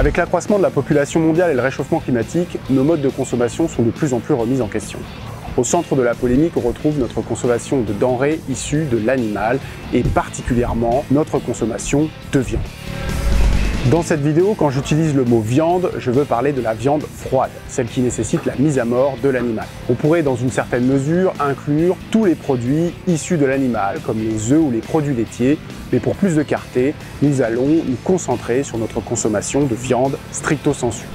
Avec l'accroissement de la population mondiale et le réchauffement climatique, nos modes de consommation sont de plus en plus remis en question. Au centre de la polémique, on retrouve notre consommation de denrées issues de l'animal et particulièrement notre consommation de viande. Dans cette vidéo, quand j'utilise le mot viande, je veux parler de la viande froide, celle qui nécessite la mise à mort de l'animal. On pourrait dans une certaine mesure inclure tous les produits issus de l'animal, comme les œufs ou les produits laitiers, mais pour plus de clarté, nous allons nous concentrer sur notre consommation de viande stricto sensu.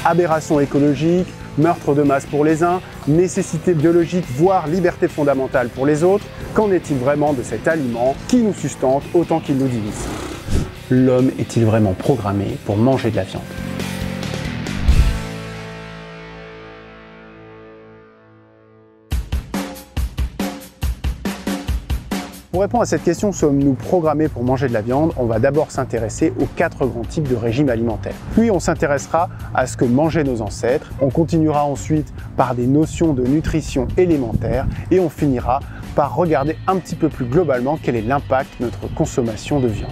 Aberration écologique, meurtre de masse pour les uns, nécessité biologique, voire liberté fondamentale pour les autres, qu'en est-il vraiment de cet aliment qui nous sustente autant qu'il nous divise? L'homme est-il vraiment programmé pour manger de la viande? Pour répondre à cette question, sommes-nous programmés pour manger de la viande? On va d'abord s'intéresser aux 4 grands types de régimes alimentaires. Puis on s'intéressera à ce que mangeaient nos ancêtres. On continuera ensuite par des notions de nutrition élémentaire et on finira par regarder un petit peu plus globalement quel est l'impact de notre consommation de viande.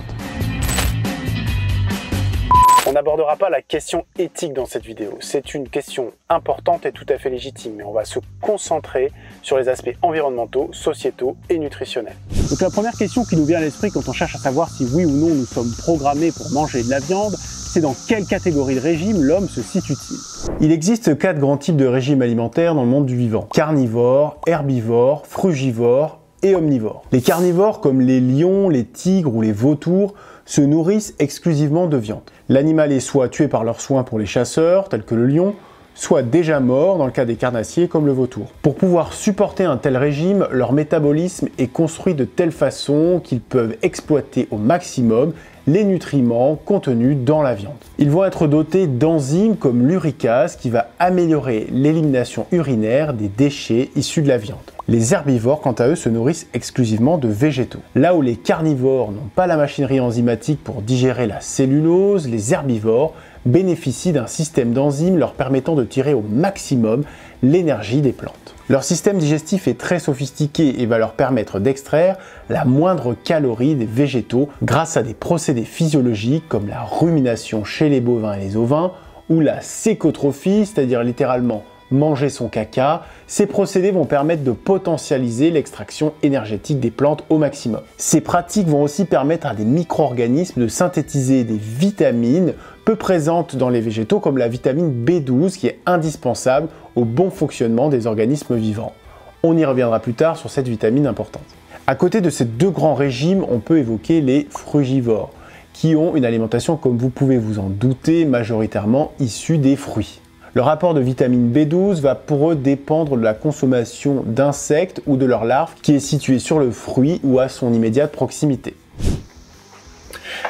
On n'abordera pas la question éthique dans cette vidéo. C'est une question importante et tout à fait légitime, mais on va se concentrer sur les aspects environnementaux, sociétaux et nutritionnels. Donc la première question qui nous vient à l'esprit quand on cherche à savoir si oui ou non nous sommes programmés pour manger de la viande, c'est dans quelle catégorie de régime l'homme se situe-t-il? Il existe 4 grands types de régimes alimentaires dans le monde du vivant. Carnivore, herbivore, frugivore et omnivore. Les carnivores comme les lions, les tigres ou les vautours se nourrissent exclusivement de viande. L'animal est soit tué par leurs soins pour les chasseurs, tels que le lion, soit déjà mort dans le cas des carnassiers comme le vautour. Pour pouvoir supporter un tel régime, leur métabolisme est construit de telle façon qu'ils peuvent exploiter au maximum les nutriments contenus dans la viande. Ils vont être dotés d'enzymes comme l'uricase qui va améliorer l'élimination urinaire des déchets issus de la viande. Les herbivores, quant à eux, se nourrissent exclusivement de végétaux. Là où les carnivores n'ont pas la machinerie enzymatique pour digérer la cellulose, les herbivores bénéficient d'un système d'enzymes leur permettant de tirer au maximum l'énergie des plantes. Leur système digestif est très sophistiqué et va leur permettre d'extraire la moindre calorie des végétaux grâce à des procédés physiologiques comme la rumination chez les bovins et les ovins ou la sécotrophie, c'est-à-dire littéralement manger son caca. Ces procédés vont permettre de potentialiser l'extraction énergétique des plantes au maximum. Ces pratiques vont aussi permettre à des micro-organismes de synthétiser des vitamines peu présentes dans les végétaux comme la vitamine B12 qui est indispensable au bon fonctionnement des organismes vivants. On y reviendra plus tard sur cette vitamine importante. À côté de ces 2 grands régimes, on peut évoquer les frugivores qui ont une alimentation, comme vous pouvez vous en douter, majoritairement issue des fruits. Le rapport de vitamine B12 va pour eux dépendre de la consommation d'insectes ou de leurs larves qui est située sur le fruit ou à son immédiate proximité.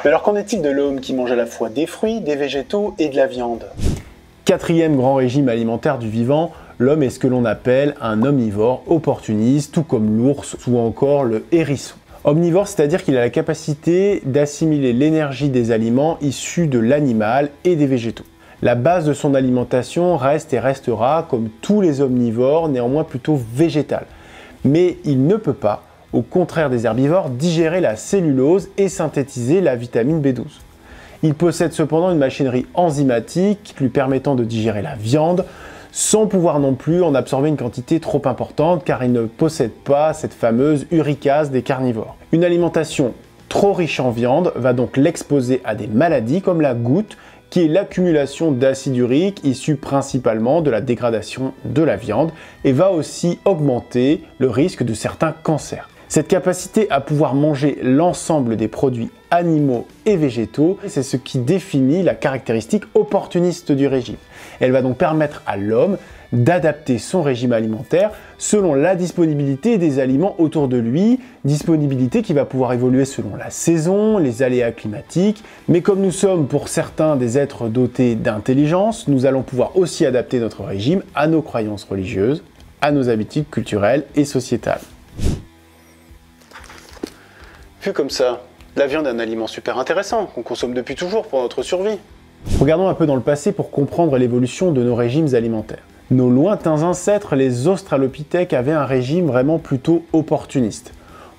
Mais alors qu'en est-il de l'homme qui mange à la fois des fruits, des végétaux et de la viande? 4e grand régime alimentaire du vivant, l'homme est ce que l'on appelle un omnivore opportuniste, tout comme l'ours ou encore le hérisson. Omnivore, c'est-à-dire qu'il a la capacité d'assimiler l'énergie des aliments issus de l'animal et des végétaux. La base de son alimentation reste et restera, comme tous les omnivores, néanmoins plutôt végétale. Mais il ne peut pas, au contraire des herbivores, digérer la cellulose et synthétiser la vitamine B12. Il possède cependant une machinerie enzymatique lui permettant de digérer la viande, sans pouvoir non plus en absorber une quantité trop importante car il ne possède pas cette fameuse uricase des carnivores. Une alimentation trop riche en viande va donc l'exposer à des maladies comme la goutte, qui est l'accumulation d'acide urique issu principalement de la dégradation de la viande et va aussi augmenter le risque de certains cancers. Cette capacité à pouvoir manger l'ensemble des produits animaux et végétaux, c'est ce qui définit la caractéristique opportuniste du régime. Elle va donc permettre à l'homme d'adapter son régime alimentaire selon la disponibilité des aliments autour de lui, disponibilité qui va pouvoir évoluer selon la saison, les aléas climatiques, mais comme nous sommes pour certains des êtres dotés d'intelligence, nous allons pouvoir aussi adapter notre régime à nos croyances religieuses, à nos habitudes culturelles et sociétales. Vu comme ça, la viande est un aliment super intéressant qu'on consomme depuis toujours pour notre survie. Regardons un peu dans le passé pour comprendre l'évolution de nos régimes alimentaires. Nos lointains ancêtres, les australopithèques, avaient un régime vraiment plutôt opportuniste.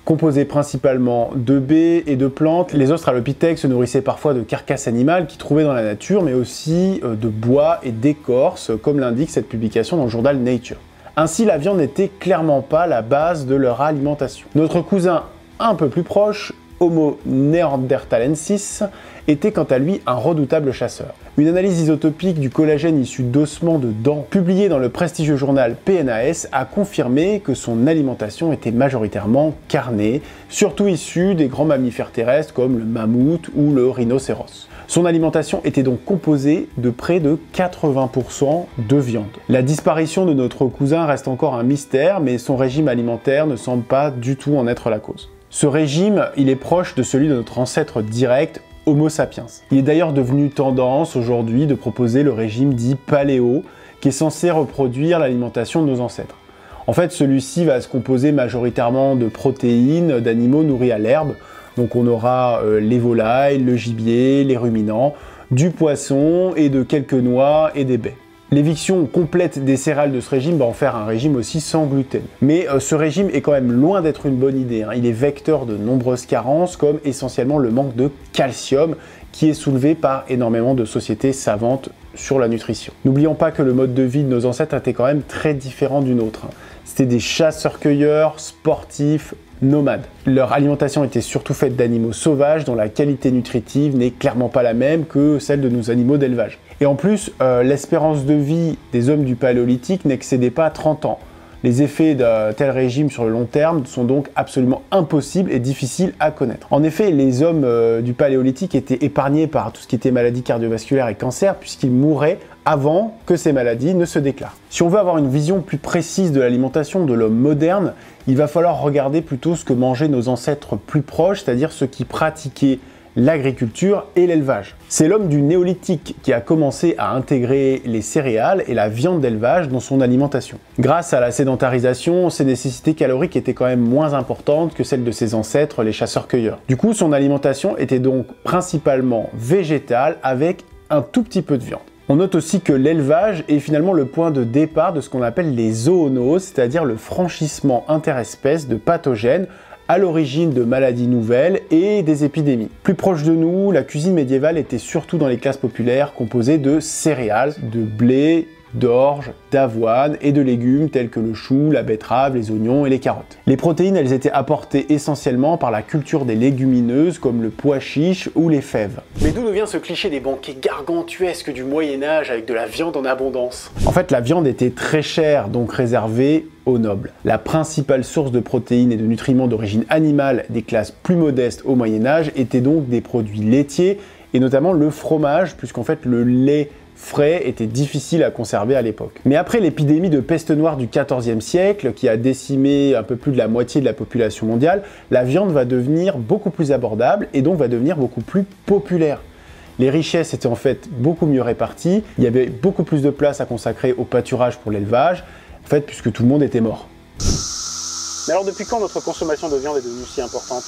Composés principalement de baies et de plantes, les Australopithèques se nourrissaient parfois de carcasses animales qu'ils trouvaient dans la nature, mais aussi de bois et d'écorce, comme l'indique cette publication dans le journal Nature. Ainsi, la viande n'était clairement pas la base de leur alimentation. Notre cousin un peu plus proche, Homo neanderthalensis, était quant à lui un redoutable chasseur. Une analyse isotopique du collagène issu d'ossements de dents, publiée dans le prestigieux journal PNAS, a confirmé que son alimentation était majoritairement carnée, surtout issue des grands mammifères terrestres comme le mammouth ou le rhinocéros. Son alimentation était donc composée de près de 80% de viande. La disparition de notre cousin reste encore un mystère, mais son régime alimentaire ne semble pas du tout en être la cause. Ce régime, il est proche de celui de notre ancêtre direct, Homo sapiens. Il est d'ailleurs devenu tendance aujourd'hui de proposer le régime dit paléo, qui est censé reproduire l'alimentation de nos ancêtres. En fait, celui-ci va se composer majoritairement de protéines d'animaux nourris à l'herbe. Donc on aura les volailles, le gibier, les ruminants, du poisson et de quelques noix et des baies. L'éviction complète des céréales de ce régime va en faire un régime aussi sans gluten. Mais ce régime est quand même loin d'être une bonne idée. Il est vecteur de nombreuses carences, comme essentiellement le manque de calcium, qui est soulevé par énormément de sociétés savantes sur la nutrition. N'oublions pas que le mode de vie de nos ancêtres était quand même très différent du nôtre. C'était des chasseurs-cueilleurs, sportifs, nomades. Leur alimentation était surtout faite d'animaux sauvages dont la qualité nutritive n'est clairement pas la même que celle de nos animaux d'élevage. Et en plus, l'espérance de vie des hommes du Paléolithique n'excédait pas 30 ans. Les effets d'un tel régime sur le long terme sont donc absolument impossibles et difficiles à connaître. En effet, les hommes du Paléolithique étaient épargnés par tout ce qui était maladies cardiovasculaires et cancer puisqu'ils mouraient avant que ces maladies ne se déclarent. Si on veut avoir une vision plus précise de l'alimentation de l'homme moderne, il va falloir regarder plutôt ce que mangeaient nos ancêtres plus proches, c'est-à-dire ceux qui pratiquaient l'agriculture et l'élevage. C'est l'homme du néolithique qui a commencé à intégrer les céréales et la viande d'élevage dans son alimentation. Grâce à la sédentarisation, ses nécessités caloriques étaient quand même moins importantes que celles de ses ancêtres, les chasseurs-cueilleurs. Du coup, son alimentation était donc principalement végétale avec un tout petit peu de viande. On note aussi que l'élevage est finalement le point de départ de ce qu'on appelle les zoonoses, c'est-à-dire le franchissement interespèces de pathogènes à l'origine de maladies nouvelles et des épidémies. Plus proche de nous, la cuisine médiévale était surtout dans les classes populaires composées de céréales, de blé, d'orge, d'avoine et de légumes tels que le chou, la betterave, les oignons et les carottes. Les protéines, elles étaient apportées essentiellement par la culture des légumineuses comme le pois chiche ou les fèves. Mais d'où nous vient ce cliché des banquets gargantuesques du Moyen-Âge avec de la viande en abondance? En fait, la viande était très chère, donc réservée aux nobles. La principale source de protéines et de nutriments d'origine animale des classes plus modestes au Moyen-Âge étaient donc des produits laitiers et notamment le fromage, puisqu'en fait le lait frais était difficile à conserver à l'époque. Mais après l'épidémie de peste noire du XIVe siècle, qui a décimé un peu plus de la moitié de la population mondiale, la viande va devenir beaucoup plus abordable et donc va devenir beaucoup plus populaire. Les richesses étaient en fait beaucoup mieux réparties, il y avait beaucoup plus de place à consacrer au pâturage pour l'élevage, en fait puisque tout le monde était mort. Mais alors depuis quand notre consommation de viande est devenue si importante ?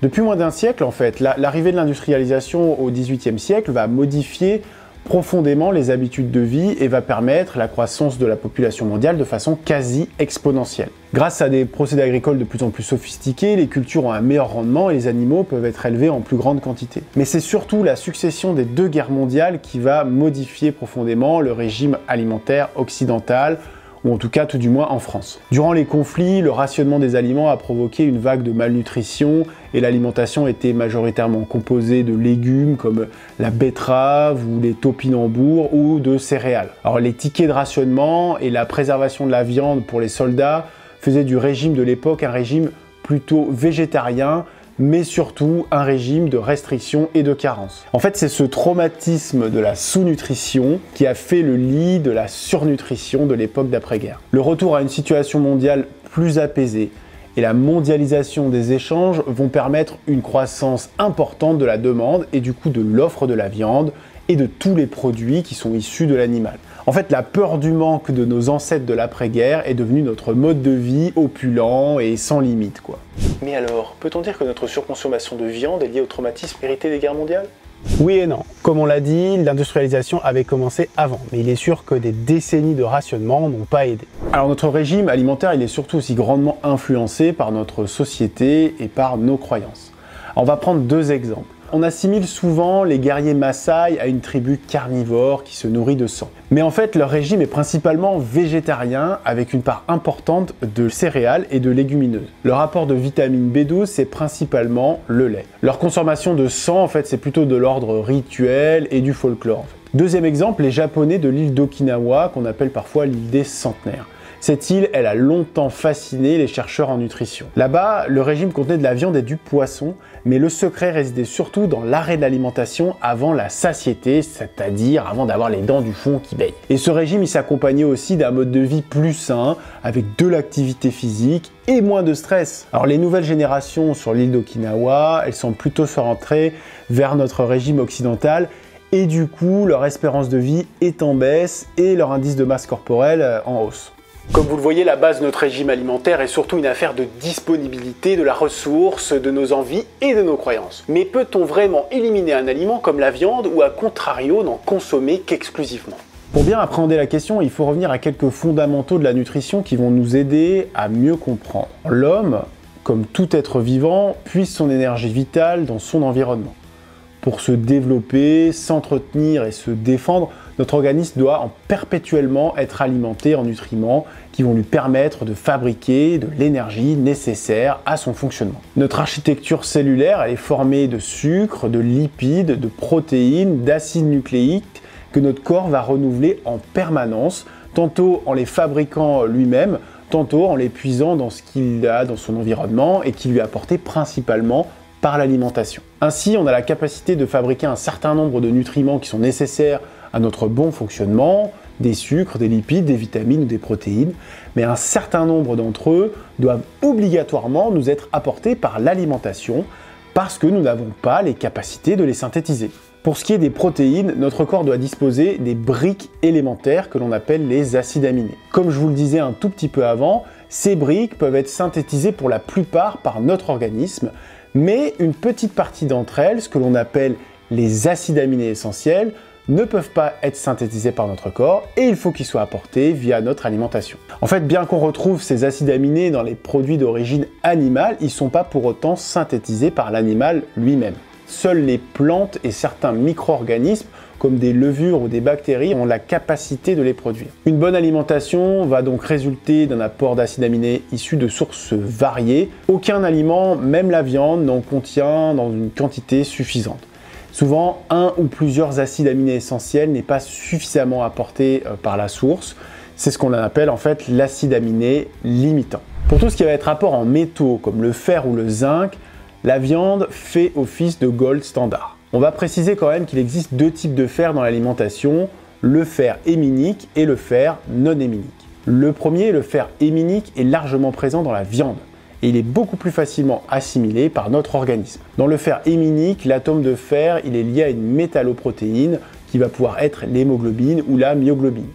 Depuis moins d'un siècle, en fait, l'arrivée de l'industrialisation au XVIIIe siècle va modifier profondément les habitudes de vie et va permettre la croissance de la population mondiale de façon quasi exponentielle. Grâce à des procédés agricoles de plus en plus sophistiqués, les cultures ont un meilleur rendement et les animaux peuvent être élevés en plus grande quantité. Mais c'est surtout la succession des deux guerres mondiales qui va modifier profondément le régime alimentaire occidental, ou en tout cas tout du moins en France. Durant les conflits, le rationnement des aliments a provoqué une vague de malnutrition et l'alimentation était majoritairement composée de légumes comme la betterave ou les topinambours ou de céréales. Alors les tickets de rationnement et la préservation de la viande pour les soldats faisaient du régime de l'époque un régime plutôt végétarien, mais surtout un régime de restriction et de carence. En fait, c'est ce traumatisme de la sous-nutrition qui a fait le lit de la surnutrition de l'époque d'après-guerre. Le retour à une situation mondiale plus apaisée et la mondialisation des échanges vont permettre une croissance importante de la demande et du coup de l'offre de la viande et de tous les produits qui sont issus de l'animal. En fait, la peur du manque de nos ancêtres de l'après-guerre est devenue notre mode de vie opulent et sans limite, quoi. Mais alors, peut-on dire que notre surconsommation de viande est liée au traumatisme hérité des guerres mondiales ? Oui et non. Comme on l'a dit, l'industrialisation avait commencé avant, mais il est sûr que des décennies de rationnement n'ont pas aidé. Alors notre régime alimentaire, il est surtout aussi grandement influencé par notre société et par nos croyances. Alors, on va prendre deux exemples. On assimile souvent les guerriers Maasai à une tribu carnivore qui se nourrit de sang. Mais en fait, leur régime est principalement végétarien avec une part importante de céréales et de légumineuses. Leur apport de vitamine B12, c'est principalement le lait. Leur consommation de sang, en fait, c'est plutôt de l'ordre rituel et du folklore. Deuxième exemple, les Japonais de l'île d'Okinawa, qu'on appelle parfois l'île des centenaires. Cette île, elle a longtemps fasciné les chercheurs en nutrition. Là-bas, le régime contenait de la viande et du poisson, mais le secret résidait surtout dans l'arrêt de l'alimentation avant la satiété, c'est-à-dire avant d'avoir les dents du fond qui baignent. Et ce régime, il s'accompagnait aussi d'un mode de vie plus sain, avec de l'activité physique et moins de stress. Alors les nouvelles générations sur l'île d'Okinawa, elles semblent plutôt se rentrer vers notre régime occidental, et du coup, leur espérance de vie est en baisse et leur indice de masse corporelle en hausse. Comme vous le voyez, la base de notre régime alimentaire est surtout une affaire de disponibilité de la ressource, de nos envies et de nos croyances. Mais peut-on vraiment éliminer un aliment comme la viande ou à contrario n'en consommer qu'exclusivement ? Pour bien appréhender la question, il faut revenir à quelques fondamentaux de la nutrition qui vont nous aider à mieux comprendre. L'homme, comme tout être vivant, puise son énergie vitale dans son environnement. Pour se développer, s'entretenir et se défendre, notre organisme doit perpétuellement être alimenté en nutriments qui vont lui permettre de fabriquer de l'énergie nécessaire à son fonctionnement. Notre architecture cellulaire, elle est formée de sucre, de lipides, de protéines, d'acides nucléiques que notre corps va renouveler en permanence, tantôt en les fabriquant lui-même, tantôt en les puisant dans ce qu'il a dans son environnement et qui lui est apporté principalement par l'alimentation. Ainsi, on a la capacité de fabriquer un certain nombre de nutriments qui sont nécessaires à notre bon fonctionnement, des sucres, des lipides, des vitamines ou des protéines, mais un certain nombre d'entre eux doivent obligatoirement nous être apportés par l'alimentation parce que nous n'avons pas les capacités de les synthétiser. Pour ce qui est des protéines, notre corps doit disposer des briques élémentaires que l'on appelle les acides aminés. Comme je vous le disais un tout petit peu avant, ces briques peuvent être synthétisées pour la plupart par notre organisme, mais une petite partie d'entre elles, ce que l'on appelle les acides aminés essentiels, ne peuvent pas être synthétisés par notre corps et il faut qu'ils soient apportés via notre alimentation. En fait, bien qu'on retrouve ces acides aminés dans les produits d'origine animale, ils ne sont pas pour autant synthétisés par l'animal lui-même. Seules les plantes et certains micro-organismes, comme des levures ou des bactéries, ont la capacité de les produire. Une bonne alimentation va donc résulter d'un apport d'acides aminés issus de sources variées. Aucun aliment, même la viande, n'en contient dans une quantité suffisante. Souvent, un ou plusieurs acides aminés essentiels n'est pas suffisamment apporté par la source. C'est ce qu'on appelle en fait l'acide aminé limitant. Pour tout ce qui va être apport en métaux comme le fer ou le zinc, la viande fait office de gold standard. On va préciser quand même qu'il existe deux types de fer dans l'alimentation, le fer héminique et le fer non héminique. Le premier, le fer héminique, est largement présent dans la viande et il est beaucoup plus facilement assimilé par notre organisme. Dans le fer héminique, l'atome de fer, il est lié à une métalloprotéine qui va pouvoir être l'hémoglobine ou la myoglobine.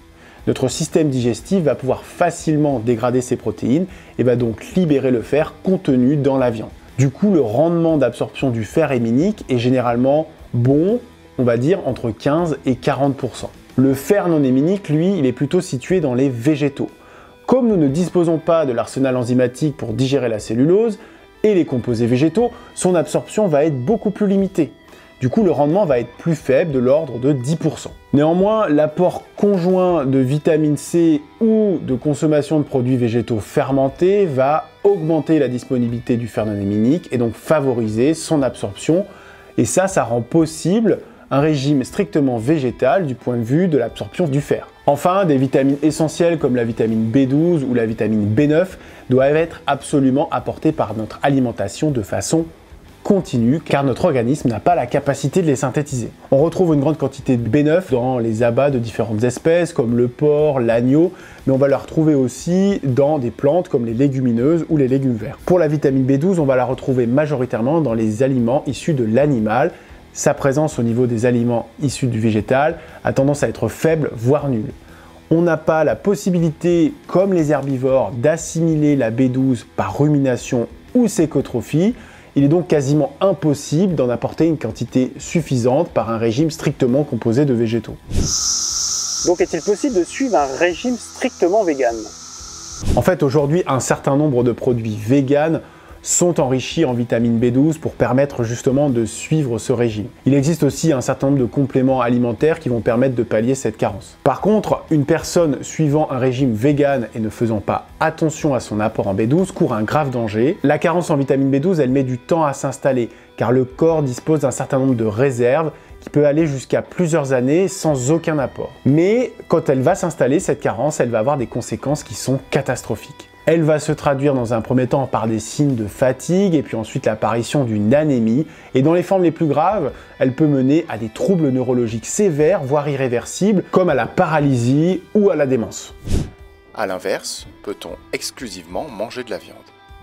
Notre système digestif va pouvoir facilement dégrader ces protéines et va donc libérer le fer contenu dans la viande. Du coup, le rendement d'absorption du fer héminique est généralement bon, on va dire entre 15 et 40%. Le fer non héminique, lui, il est plutôt situé dans les végétaux. Comme nous ne disposons pas de l'arsenal enzymatique pour digérer la cellulose et les composés végétaux, son absorption va être beaucoup plus limitée. Du coup, le rendement va être plus faible, de l'ordre de 10%. Néanmoins, l'apport conjoint de vitamine C ou de consommation de produits végétaux fermentés va augmenter la disponibilité du fer non héminique et donc favoriser son absorption. Et ça rend possible un régime strictement végétal du point de vue de l'absorption du fer. Enfin, des vitamines essentielles comme la vitamine B12 ou la vitamine B9 doivent être absolument apportées par notre alimentation de façon continue car notre organisme n'a pas la capacité de les synthétiser. On retrouve une grande quantité de B9 dans les abats de différentes espèces comme le porc, l'agneau, mais on va la retrouver aussi dans des plantes comme les légumineuses ou les légumes verts. Pour la vitamine B12, on va la retrouver majoritairement dans les aliments issus de l'animal. Sa présence au niveau des aliments issus du végétal a tendance à être faible, voire nulle. On n'a pas la possibilité, comme les herbivores, d'assimiler la B12 par rumination ou sécotrophie. Il est donc quasiment impossible d'en apporter une quantité suffisante par un régime strictement composé de végétaux. Donc est-il possible de suivre un régime strictement vegan ? En fait, aujourd'hui, un certain nombre de produits véganes sont enrichis en vitamine B12 pour permettre justement de suivre ce régime. Il existe aussi un certain nombre de compléments alimentaires qui vont permettre de pallier cette carence. Par contre, une personne suivant un régime vegan et ne faisant pas attention à son apport en B12 court un grave danger. La carence en vitamine B12, elle met du temps à s'installer car le corps dispose d'un certain nombre de réserves qui peut aller jusqu'à plusieurs années sans aucun apport. Mais quand elle va s'installer, cette carence, elle va avoir des conséquences qui sont catastrophiques. Elle va se traduire dans un premier temps par des signes de fatigue et puis ensuite l'apparition d'une anémie. Et dans les formes les plus graves, elle peut mener à des troubles neurologiques sévères, voire irréversibles, comme à la paralysie ou à la démence. A l'inverse, peut-on exclusivement manger de la viande ?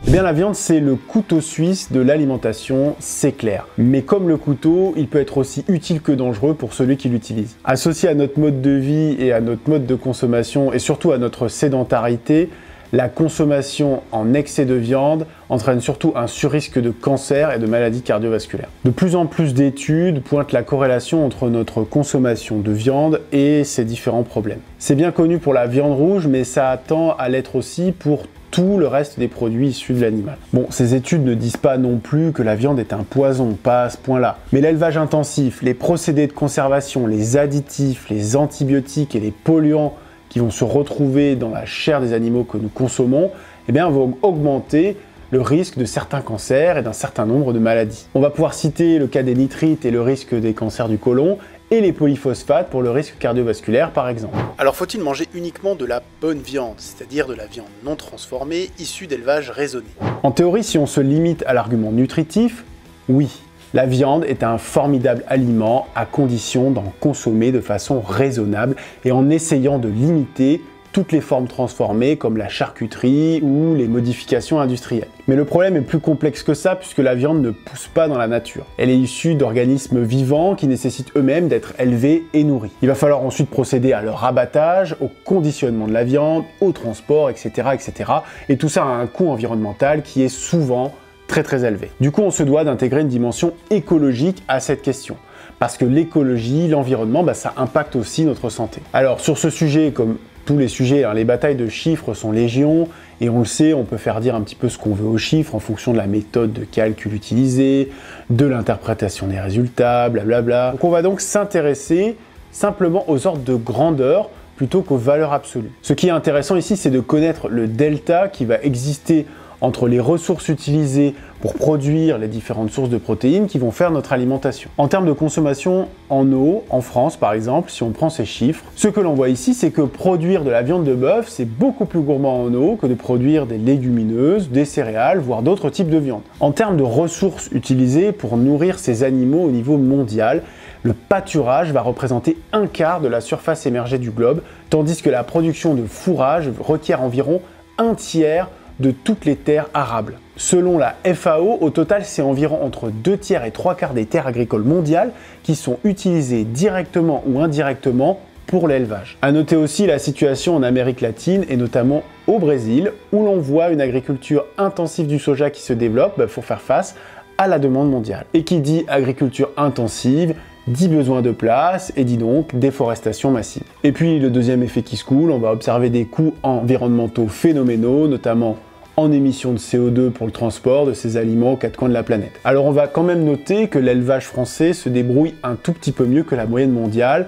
Eh bien, la viande, c'est le couteau suisse de l'alimentation, c'est clair. Mais comme le couteau, il peut être aussi utile que dangereux pour celui qui l'utilise. Associé à notre mode de vie et à notre mode de consommation et surtout à notre sédentarité, la consommation en excès de viande entraîne surtout un surrisque de cancer et de maladies cardiovasculaires. De plus en plus d'études pointent la corrélation entre notre consommation de viande et ces différents problèmes. C'est bien connu pour la viande rouge, mais ça tend à l'être aussi pour tout le reste des produits issus de l'animal. Bon, ces études ne disent pas non plus que la viande est un poison, pas à ce point-là. Mais l'élevage intensif, les procédés de conservation, les additifs, les antibiotiques et les polluants qui vont se retrouver dans la chair des animaux que nous consommons, eh bien, vont augmenter le risque de certains cancers et d'un certain nombre de maladies. On va pouvoir citer le cas des nitrites et le risque des cancers du côlon, et les polyphosphates pour le risque cardiovasculaire par exemple. Alors faut-il manger uniquement de la bonne viande, c'est-à-dire de la viande non transformée, issue d'élevage raisonné? En théorie, si on se limite à l'argument nutritif, oui. La viande est un formidable aliment à condition d'en consommer de façon raisonnable et en essayant de limiter toutes les formes transformées comme la charcuterie ou les modifications industrielles. Mais le problème est plus complexe que ça puisque la viande ne pousse pas dans la nature. Elle est issue d'organismes vivants qui nécessitent eux-mêmes d'être élevés et nourris. Il va falloir ensuite procéder à leur abattage, au conditionnement de la viande, au transport, etc. etc. Et tout ça a un coût environnemental qui est souvent très élevé. Du coup, on se doit d'intégrer une dimension écologique à cette question. Parce que l'écologie, l'environnement, ça impacte aussi notre santé. Alors sur ce sujet, comme tous les sujets, les batailles de chiffres sont légion, et on le sait, on peut faire dire un petit peu ce qu'on veut aux chiffres en fonction de la méthode de calcul utilisée, de l'interprétation des résultats, blablabla. Donc on va donc s'intéresser simplement aux ordres de grandeur plutôt qu'aux valeurs absolues. Ce qui est intéressant ici, c'est de connaître le delta qui va exister entre les ressources utilisées pour produire les différentes sources de protéines qui vont faire notre alimentation. En termes de consommation en eau, en France par exemple, si on prend ces chiffres, ce que l'on voit ici, c'est que produire de la viande de bœuf, c'est beaucoup plus gourmand en eau que de produire des légumineuses, des céréales, voire d'autres types de viande. En termes de ressources utilisées pour nourrir ces animaux au niveau mondial, le pâturage va représenter un quart de la surface émergée du globe, tandis que la production de fourrage requiert environ un tiers de toutes les terres arables. Selon la FAO, au total, c'est environ entre 2 tiers et 3 quarts des terres agricoles mondiales qui sont utilisées directement ou indirectement pour l'élevage. À noter aussi la situation en Amérique latine et notamment au Brésil, où l'on voit une agriculture intensive du soja qui se développe pour faire face à la demande mondiale. Et qui dit agriculture intensive, dit besoin de place et dit donc déforestation massive. Et puis le deuxième effet qui se coule, on va observer des coûts environnementaux phénoménaux, notamment en émissions de CO2 pour le transport de ces aliments aux quatre coins de la planète. Alors on va quand même noter que l'élevage français se débrouille un tout petit peu mieux que la moyenne mondiale,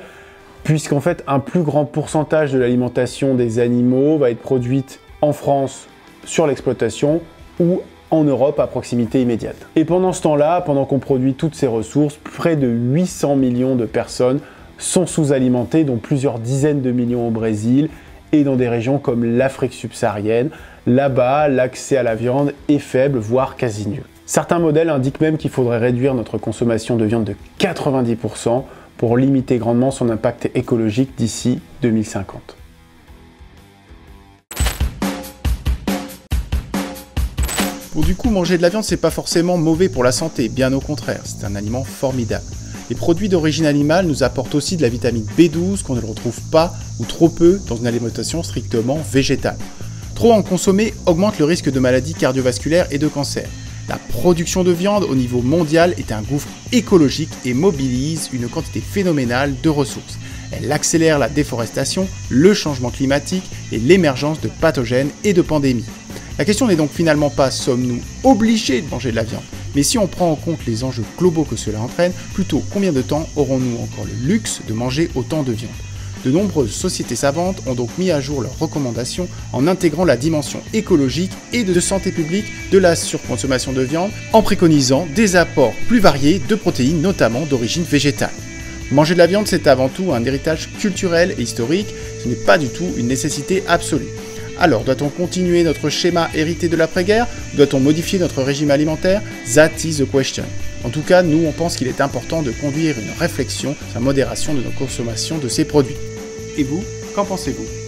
puisqu'en fait un plus grand pourcentage de l'alimentation des animaux va être produite en France sur l'exploitation ou en Europe à proximité immédiate. Et pendant ce temps-là, pendant qu'on produit toutes ces ressources, près de 800 millions de personnes sont sous-alimentées, dont plusieurs dizaines de millions au Brésil et dans des régions comme l'Afrique subsaharienne. Là-bas, l'accès à la viande est faible, voire quasi nul. Certains modèles indiquent même qu'il faudrait réduire notre consommation de viande de 90% pour limiter grandement son impact écologique d'ici 2050. Bon, du coup, manger de la viande, c'est pas forcément mauvais pour la santé, bien au contraire, c'est un aliment formidable. Les produits d'origine animale nous apportent aussi de la vitamine B12 qu'on ne retrouve pas ou trop peu dans une alimentation strictement végétale. Trop en consommer augmente le risque de maladies cardiovasculaires et de cancer. La production de viande au niveau mondial est un gouffre écologique et mobilise une quantité phénoménale de ressources. Elle accélère la déforestation, le changement climatique et l'émergence de pathogènes et de pandémies. La question n'est donc finalement pas sommes-nous obligés de manger de la viande, mais si on prend en compte les enjeux globaux que cela entraîne, plutôt combien de temps aurons-nous encore le luxe de manger autant de viande ? De nombreuses sociétés savantes ont donc mis à jour leurs recommandations en intégrant la dimension écologique et de santé publique de la surconsommation de viande, en préconisant des apports plus variés de protéines, notamment d'origine végétale. Manger de la viande, c'est avant tout un héritage culturel et historique, ce n'est pas du tout une nécessité absolue. Alors, doit-on continuer notre schéma hérité de l'après-guerre ? Doit-on modifier notre régime alimentaire ? That is the question. En tout cas, nous, on pense qu'il est important de conduire une réflexion sur la modération de nos consommations de ces produits. Et vous, qu'en pensez-vous ?